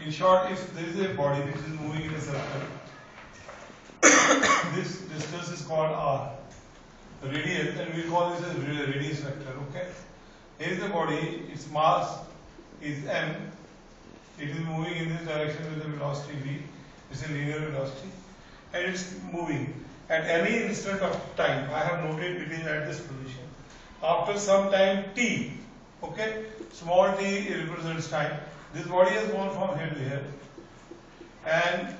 In short, if there is a body which is moving in a circle, this distance is called r, radius, and we call this as radius vector. Okay. Here is the body. Its mass is m. It is moving in this direction with the velocity v. It's a linear velocity, and it's moving at any instant of time. I have noted it is at this position. After some time t, okay, small t represents time. This body has gone from here to here, and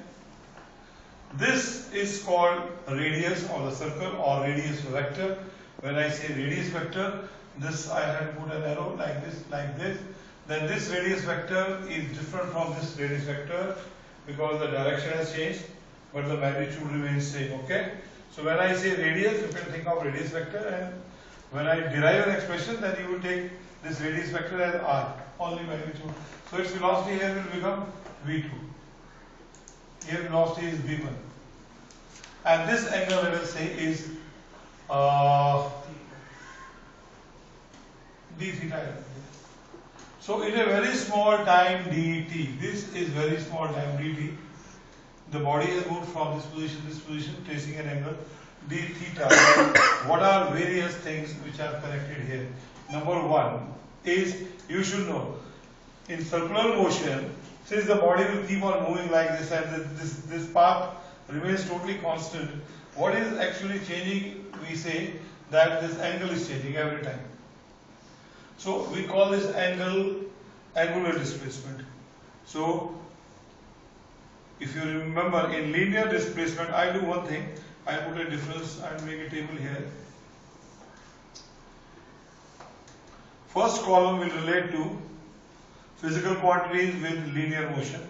this is called radius of the circle or radius vector. When I say radius vector, this I have put an arrow like this, then this radius vector is different from this radius vector because the direction has changed, but the magnitude remains same. Okay. So when I say radius, you can think of radius vector, and when I derive an expression, then you will take this radius vector as r, only magnitude. So its velocity here will become v2. Here velocity is v1, and this angle, let us say, is d theta. So in a very small time dt, this is very small time dt, the body has moved from this position, tracing an angle d theta. What are various things which are connected here? Number one is, you should know, in circular motion, since the body will keep on moving like this and this path remains totally constant, what is actually changing? We say that this angle is changing every time. So we call this angle angular displacement. So if you remember, in linear displacement, I do one thing. I put a difference and make a table here. First column will relate to physical quantities with linear motion,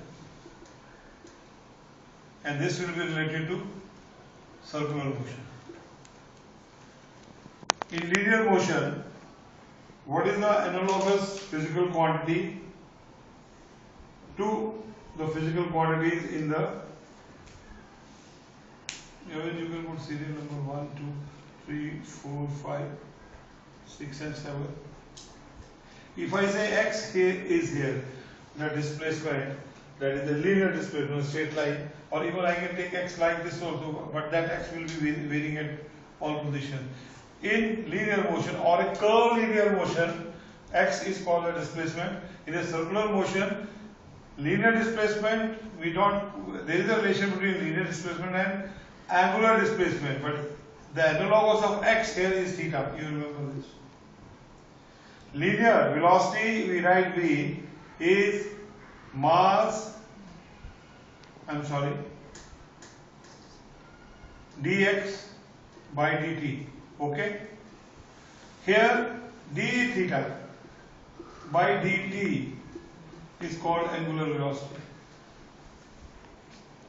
and this will be related to circular motion. In linear motion, what is the analogous physical quantity to the physical quantities in the, even you can put serial number 1, 2, 3, 4, 5, 6 and 7. If I say x here is here, the displacement, that is the linear displacement, straight line, or even I can take x like this also, but that x will be varying at all positions. In linear motion or a curved linear motion, x is called a displacement. In a circular motion, linear displacement, there is a relation between linear displacement and angular displacement, but the analogous of x here is theta. You remember this. Linear velocity, we write v, is mass, dx by dt. Okay. Here d theta by dt is called angular velocity.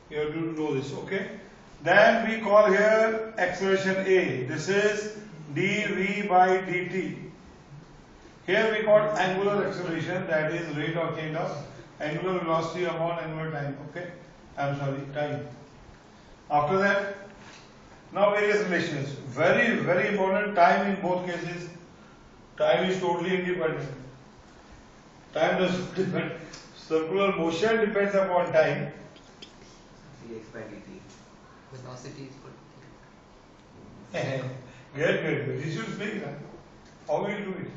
You have to know this. Okay. Then we call here acceleration a. This is dv by dt. Here we call angular acceleration, that is rate of change of angular velocity upon angular time. Okay. Time. After that, now various relations. Very, very important. Time in both cases. Time is totally independent. Time does not depend. Circular motion depends upon time. dx by dt. Velocity is Good. You should speak now. How will you do it?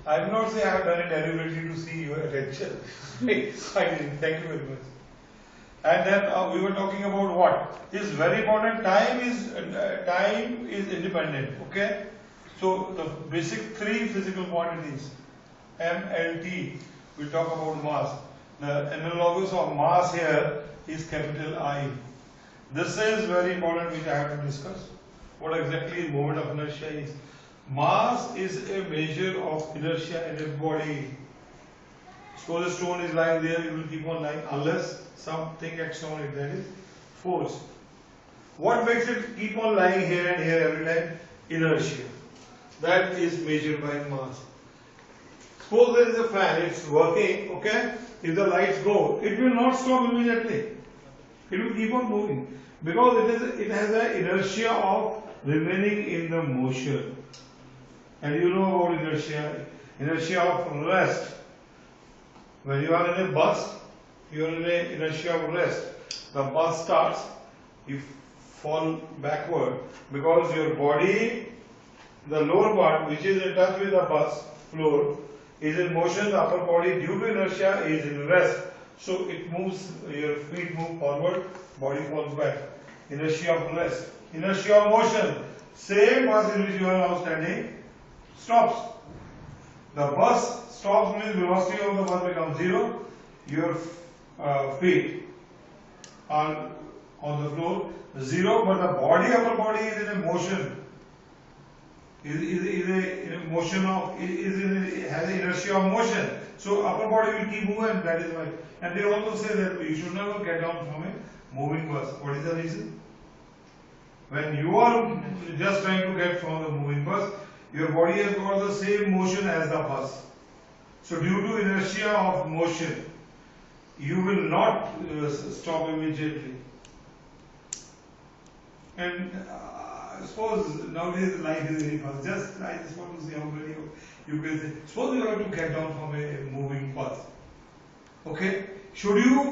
I will not say I have done it deliberately to see your attention. I didn't. Thank you very much. And then we were talking about what is very important. Time is independent. Okay. So the basic three physical quantities, m, l, t. We'll talk about mass. The analogous of mass here is capital I. This is very important, which I have to discuss. What exactly moment of inertia is? Mass is a measure of inertia in a body. So the stone is lying there, it will keep on lying unless something acts on it, that is force. What makes it keep on lying here and here every time? Inertia. That is measured by mass. Suppose there is a fan, it's working, okay? If the lights go, it will not stop immediately. It will keep on moving because it has an inertia of remaining in the motion. And you know about inertia of rest. When you are in a bus you are in a inertia of rest. The bus starts, you fall backward because your body, the lower part which is in touch with the bus floor is in motion, the upper body due to inertia is in rest. So it moves, your feet move forward, body falls back. Inertia of rest. Inertia of motion. Same bus in which you are now standing stops. The bus stops means velocity of the bus becomes zero. Your feet are on the floor zero, but the body, upper body is in a motion. Is in a motion of has an inertia of motion. So upper body will keep moving. That is why. And they also say that you should never get down from a moving bus. What is the reason? When you are just trying to get from the moving bus, your body has got the same motion as the bus. So due to inertia of motion, you will not stop immediately. And suppose nowadays life is very fast. I just want to see how many you can say. Suppose you have to get down from a moving bus. Okay? Should you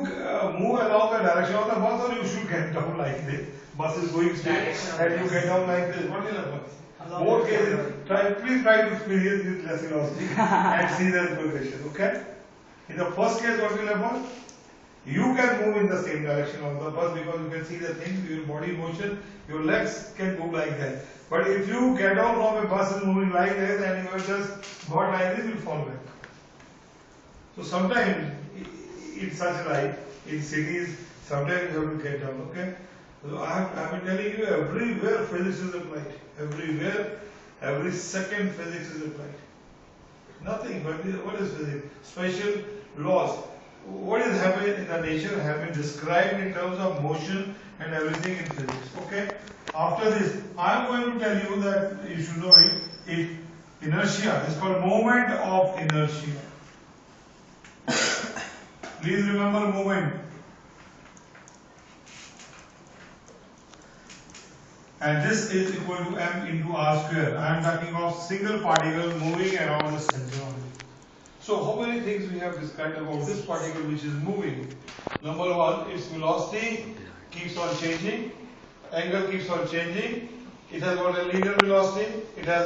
move along the direction of the bus, or you should get down like this? Bus is going straight and you get down like this. What will happen? Both cases, please try to experience this less velocity and see the progression. Okay? In the first case, what will happen? You can move in the same direction of the bus because you can see the thing, your body motion, your legs can move like that. But if you get down from a bus is moving like this and you are just got like this, you will fall back. So sometimes in such life, in cities, sometimes you have to get down. Okay? So I have been telling you, everywhere physics is applied. Everywhere, every second physics is applied. Nothing but what is physics? Special laws. What is happening in the nature have been described in terms of motion and everything in physics. Okay? After this, I am going to tell you that you should know it. If inertia is called moment of inertia. Please remember moment. And this is equal to m into r square. I am talking of single particle moving around the center only. So how many things we have described about this particle which is moving? Number one, its velocity keeps on changing, angle keeps on changing, it has got a linear velocity, it has